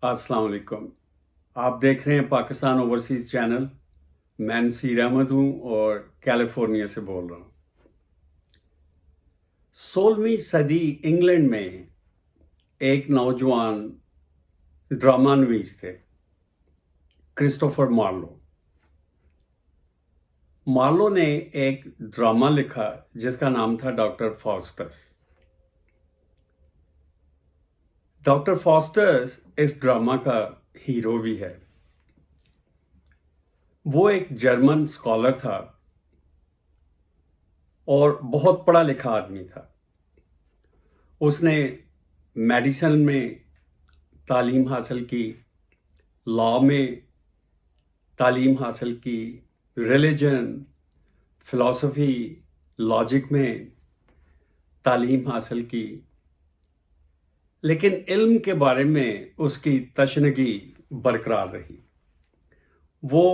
अस्सलाम वालेकुम। आप देख रहे हैं पाकिस्तान ओवरसीज़ चैनल। मैं नसीर अहमद हूँ और कैलिफोर्निया से बोल रहा हूँ। 16वीं सदी इंग्लैंड में एक नौजवान ड्रामा नवीस थे, क्रिस्टोफर मार्लो। मार्लो ने एक ड्रामा लिखा जिसका नाम था डॉक्टर फॉस्टस। डॉक्टर फॉस्टस इस ड्रामा का हीरो भी है। वो एक जर्मन स्कॉलर था और बहुत पढ़ा लिखा आदमी था। उसने मेडिसिन में तालीम हासिल की, लॉ में तालीम हासिल की, रिलीजन, फिलॉसफी, लॉजिक में तालीम हासिल की, लेकिन इल्म के बारे में उसकी तशनगी बरकरार रही। वो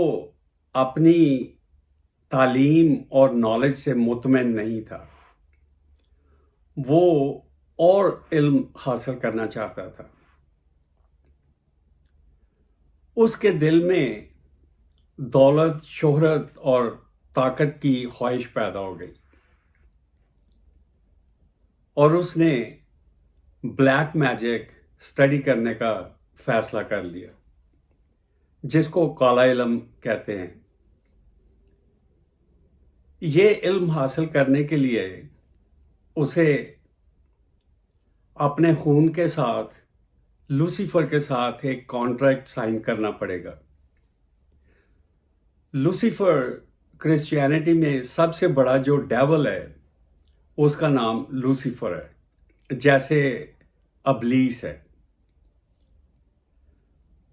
अपनी तालीम और नॉलेज से मुतमईन नहीं था। वो और इल्म हासिल करना चाहता था। उसके दिल में दौलत, शोहरत और ताकत की ख्वाहिश पैदा हो गई और उसने ब्लैक मैजिक स्टडी करने का फैसला कर लिया, जिसको काला इल्म कहते हैं। ये इल्म हासिल करने के लिए उसे अपने खून के साथ लूसीफर के साथ एक कॉन्ट्रैक्ट साइन करना पड़ेगा। लूसीफर क्रिश्चियनिटी में सबसे बड़ा जो डेविल है उसका नाम लूसीफर है, जैसे अबलीस है।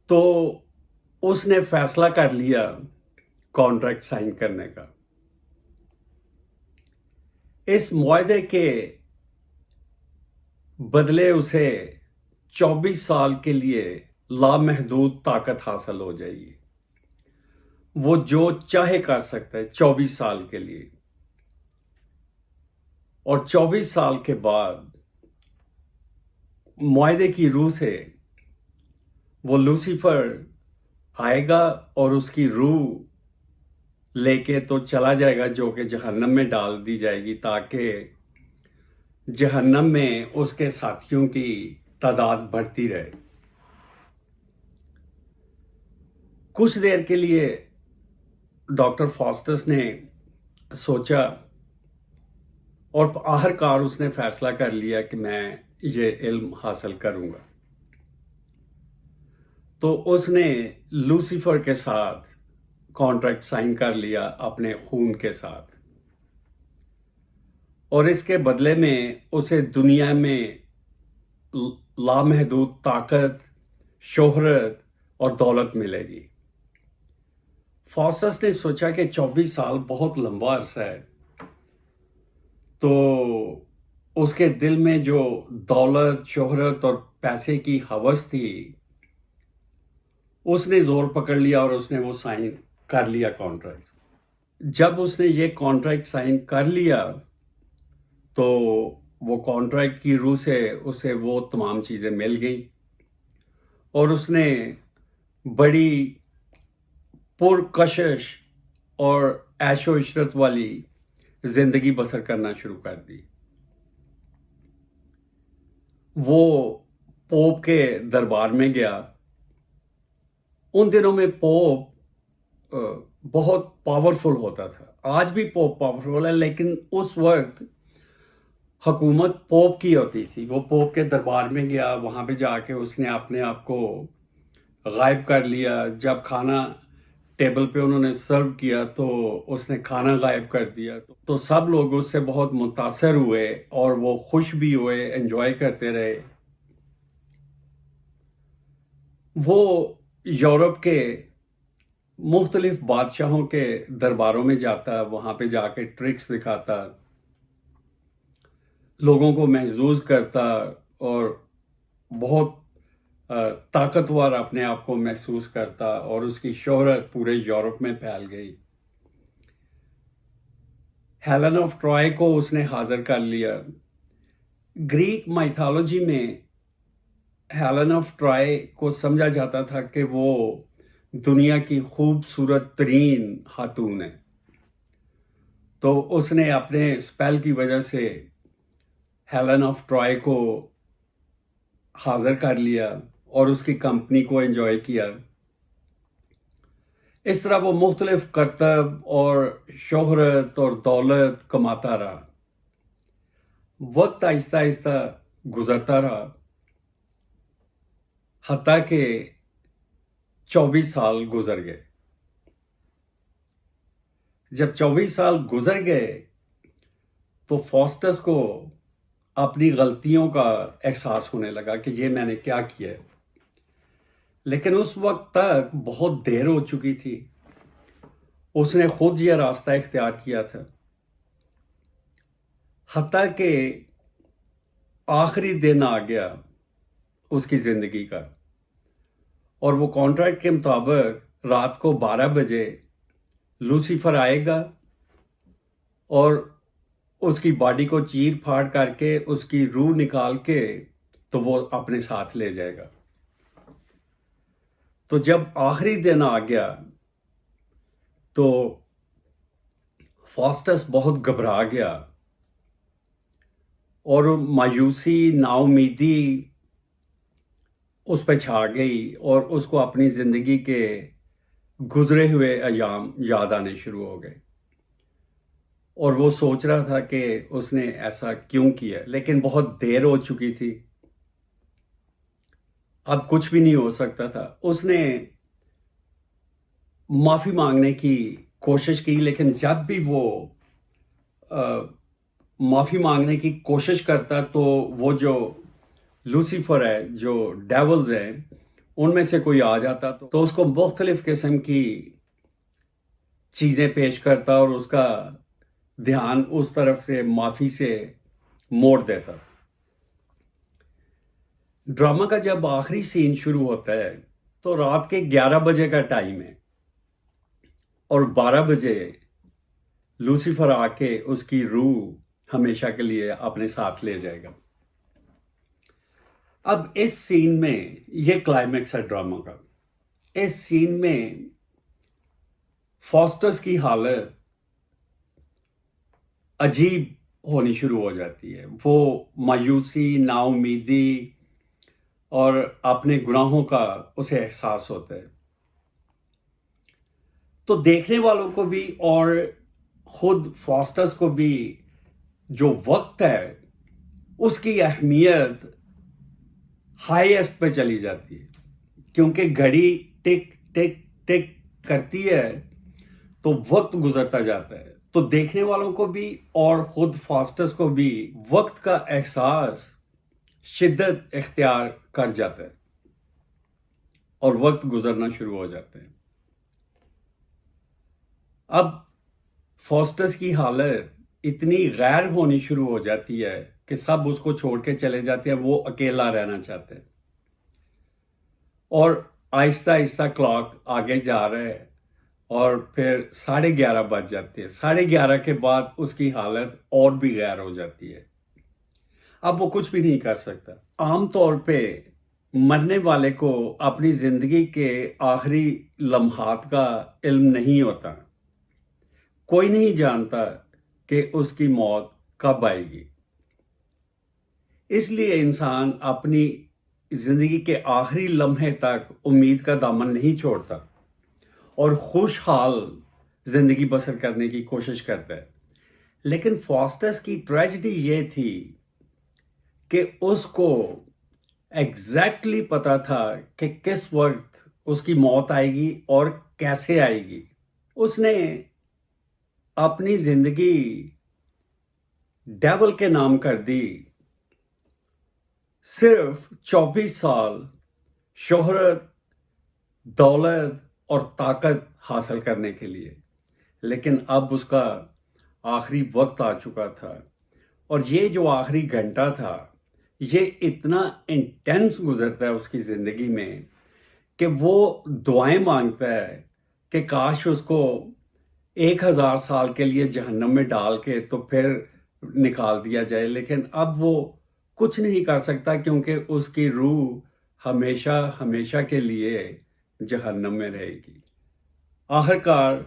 तो उसने फैसला कर लिया कॉन्ट्रैक्ट साइन करने का। इस मुआहदे के बदले उसे 24 साल के लिए लामहदूद ताकत हासिल हो जाएगी। वो जो चाहे कर सकता है 24 साल के लिए। और 24 साल के बाद मुआहदे की रूह से वो लूसीफर आएगा और उसकी रूह लेके तो चला जाएगा, जो कि जहन्नम में डाल दी जाएगी, ताकि जहन्नम में उसके साथियों की तादाद बढ़ती रहे। कुछ देर के लिए डॉक्टर फॉस्टस ने सोचा और आखिरकार उसने फैसला कर लिया कि मैं ये इल्म हासिल करूंगा। तो उसने लूसीफर के साथ कॉन्ट्रैक्ट साइन कर लिया अपने खून के साथ, और इसके बदले में उसे दुनिया में लामहदूद ताकत, शोहरत और दौलत मिलेगी। फॉस्टस ने सोचा कि 24 साल बहुत लंबा अरसा है, तो उसके दिल में जो दौलत, शोहरत और पैसे की हवस थी, उसने जोर पकड़ लिया और उसने वो साइन कर लिया कॉन्ट्रैक्ट। जब उसने ये कॉन्ट्रैक्ट साइन कर लिया तो वो कॉन्ट्रैक्ट की रूह से उसे वो तमाम चीज़ें मिल गई और उसने बड़ी पुरकशिश और ऐशो इशरत वाली जिंदगी बसर करना शुरू कर दी। वो पोप के दरबार में गया। उन दिनों में पोप बहुत पावरफुल होता था। आज भी पोप पावरफुल है, लेकिन उस वक्त हुकूमत पोप की होती थी। वो पोप के दरबार में गया, वहाँ पे जाके उसने अपने आप को गायब कर लिया। जब खाना टेबल पे उन्होंने सर्व किया तो उसने खाना गायब कर दिया। तो सब लोग उससे बहुत मुतासर हुए और वो खुश भी हुए, एंजॉय करते रहे। वो यूरोप के मुख्तलिफ बादशाहों के दरबारों में जाता, वहाँ पे जाके ट्रिक्स दिखाता, लोगों को महसूस करता और बहुत ताकतवर अपने आप को महसूस करता, और उसकी शोहरत पूरे यूरोप में फैल गई। हेलेन ऑफ ट्रॉय को उसने हाजिर कर लिया। ग्रीक माइथोलॉजी में हेलेन ऑफ ट्रॉय को समझा जाता था कि वो दुनिया की खूबसूरत तरीन खातून है, तो उसने अपने स्पेल की वजह से हेलेन ऑफ ट्रॉय को हाजिर कर लिया और उसकी कंपनी को एंजॉय किया। इस तरह वो मुख्तलिफ करतब और शोहरत और दौलत कमाता रहा। वक्त आहिस्ता आहिस्ता गुजरता रहा, हत्ता के 24 साल गुजर गए। जब 24 साल गुजर गए तो फॉस्टस को अपनी गलतियों का एहसास होने लगा कि ये मैंने क्या किया है। लेकिन उस वक्त तक बहुत देर हो चुकी थी। उसने खुद यह रास्ता इख्तियार किया था। हत्ता के आखिरी दिन आ गया उसकी ज़िंदगी का, और वो कॉन्ट्रैक्ट के मुताबिक रात को 12 बजे लूसीफर आएगा और उसकी बॉडी को चीर फाड़ करके उसकी रूह निकाल के तो वो अपने साथ ले जाएगा। तो जब आखिरी दिन आ गया तो फॉस्टस बहुत घबरा गया और मायूसी, नाउमीदी उस पर छा गई और उसको अपनी ज़िंदगी के गुजरे हुए अयाम याद आने शुरू हो गए। और वो सोच रहा था कि उसने ऐसा क्यों किया, लेकिन बहुत देर हो चुकी थी, अब कुछ भी नहीं हो सकता था। उसने माफ़ी मांगने की कोशिश की, लेकिन जब भी वो माफ़ी मांगने की कोशिश करता तो वो जो लूसीफर है, जो डेवल्स हैं, उनमें से कोई आ जाता तो उसको मुख्तलिफ़ किस्म की चीज़ें पेश करता और उसका ध्यान उस तरफ से माफ़ी से मोड़ देता। ड्रामा का जब आखिरी सीन शुरू होता है तो रात के 11 बजे का टाइम है और 12 बजे लूसीफर आके उसकी रूह हमेशा के लिए अपने साथ ले जाएगा। अब इस सीन में ये क्लाइमेक्स है ड्रामा का। इस सीन में फॉस्टस की हालत अजीब होनी शुरू हो जाती है। वो मायूसी, नाउमीदी और अपने गुनाहों का उसे एहसास होता है। तो देखने वालों को भी और खुद फॉस्टस को भी जो वक्त है उसकी अहमियत हाईएस्ट पे चली जाती है, क्योंकि घड़ी टिक टिक टिक करती है तो वक्त गुजरता जाता है। तो देखने वालों को भी और खुद फॉस्टस को भी वक्त का एहसास शिद्दत इख्तियार कर जाता है और वक्त गुजरना शुरू हो जाता है। अब फॉस्टस की हालत इतनी गैर होनी शुरू हो जाती है कि सब उसको छोड़ के चले जाते हैं, वो अकेला रहना चाहते हैं। और आहिस्ता आहिस्ता क्लॉक आगे जा रहा है और फिर 11:30 बज जाती है। 11:30 के बाद उसकी हालत और भी गैर हो जाती है। अब वो कुछ भी नहीं कर सकता। आम तौर पे मरने वाले को अपनी ज़िंदगी के आखिरी लम्हात का इल्म नहीं होता। कोई नहीं जानता कि उसकी मौत कब आएगी। इसलिए इंसान अपनी ज़िंदगी के आखिरी लम्हे तक उम्मीद का दामन नहीं छोड़ता और खुशहाल ज़िंदगी बसर करने की कोशिश करता है। लेकिन फॉस्टस की ट्रेजेडी ये थी कि उसको एग्जैक्टली पता था कि किस वक्त उसकी मौत आएगी और कैसे आएगी। उसने अपनी ज़िंदगी डेवल के नाम कर दी, सिर्फ 24 साल शोहरत, दौलत और ताकत हासिल करने के लिए। लेकिन अब उसका आखिरी वक्त आ चुका था और ये जो आखिरी घंटा था ये इतना इंटेंस गुजरता है उसकी ज़िंदगी में कि वो दुआएं मांगता है कि काश उसको 1000 साल के लिए जहन्नम में डाल के तो फिर निकाल दिया जाए। लेकिन अब वो कुछ नहीं कर सकता क्योंकि उसकी रूह ہمیشہ ہمیشہ کے لیے جہنم میں رہے گی۔ آخر کار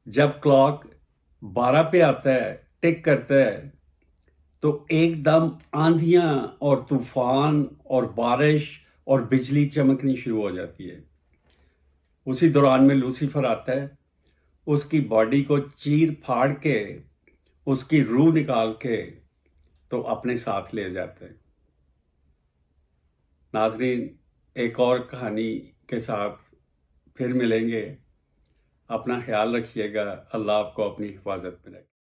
جب کلاک 12 پہ آتا ہے، ٹک کرتا ہے، تو ایک دم آندھیاں اور طوفان اور بارش اور بجلی چمکنی شروع ہو جاتی ہے۔ اسی دوران میں لوسیفر آتا ہے، اس کی باڈی کو چیر پھاڑ کے، اس کی روح نکال کے تو اپنے ساتھ لے جاتے ہیں۔ ناظرین، ایک اور کہانی کے ساتھ پھر ملیں گے۔ اپنا خیال رکھیے گا۔ اللہ آپ کو اپنی حفاظت میں رکھے۔